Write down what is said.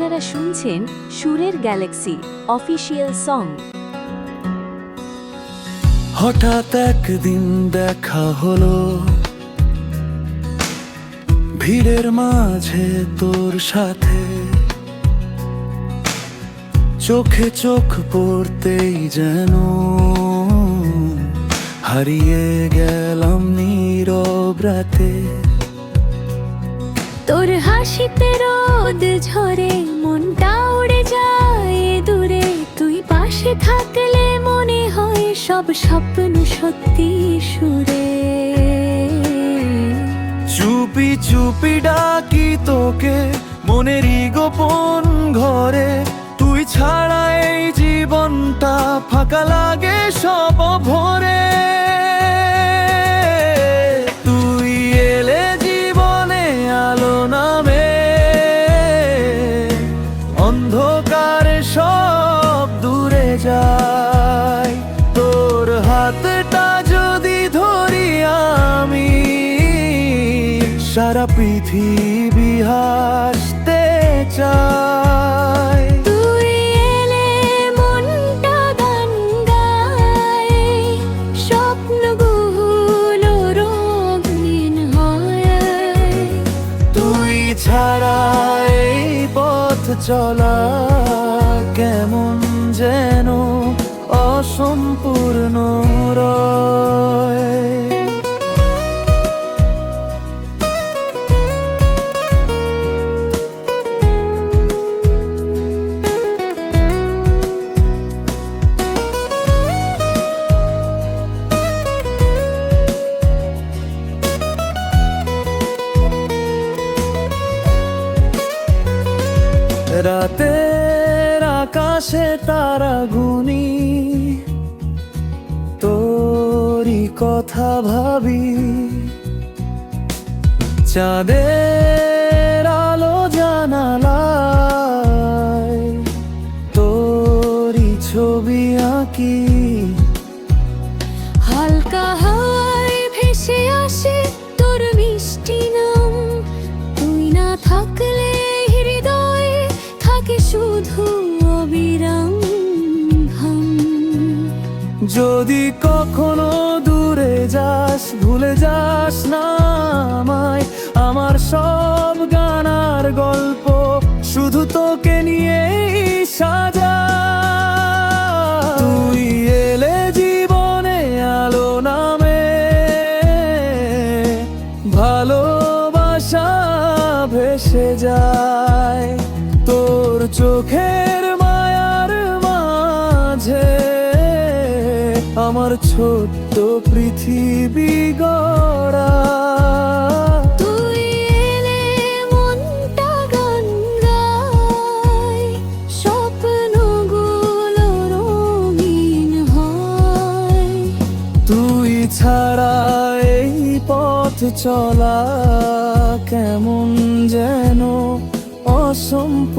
আপনারা শুনছেন সুরের গ্যালাক্সি অফিসিয়াল সং। হঠাৎ একদিন দেখা হলো ভিড়ের মাঝে তোর সাথে, চোখে চোখ পড়তেই যেন হারিয়ে গেলাম নীরব রাতে। তোর হাসিতে রোদ ঝরে মনটা উড়ে যায় দূরে, তুই পাশে থাকলে মনে হয় সব স্বপ্ন সত্যি সুরে। চুপি চুপি ডাকি তোকে মনেরই গোপন ঘরে, তুই ছাড়া এই জীবনটা ফাঁকা লাগে সব ভরে। তুই এলে জীবনে আলো নামে, অন্ধকারে সব দূরে যায়। তোর হাতটা যদি ধরি আমি, সারা পৃথিবী হাসতে চায়। তুই এলে মনটা গান গায়, স্বপ্নগুলো রঙিন হয়। তুই ছাড়া এই পথ চলা কেমন যেন অসম্পূর্ণ রয়। রাতের আকাশে তারা গুনি, তোরই কথা ভাবি। চাঁদের আলো জানালায় তোরই ছবি আঁকি। হালকা হাওয়ায় ভেসে আসে তোর মিষ্টি নাম, তুই না থাকলে হৃদয়ে থাকে শুধু অবিরাম ঘাম। যদি কখনো দূরে যাস ভুলে যাস না আমায়, আমার সব গানার গল্প শুধু তোকে নিয়েই সাজা। তুই এলে জীবনে আলো নামে, ভালোবাসা ভেসে যায়। তোর চোখের মায়ার মাঝে আমার ছোট্ট পৃথিবী গড়া। তুই এলে মনটা গান গায়, স্বপ্নগুলো রঙিন হয়। তুই ছাড়া এই পথ চলা কেমন যেন অসম্পূর্ণ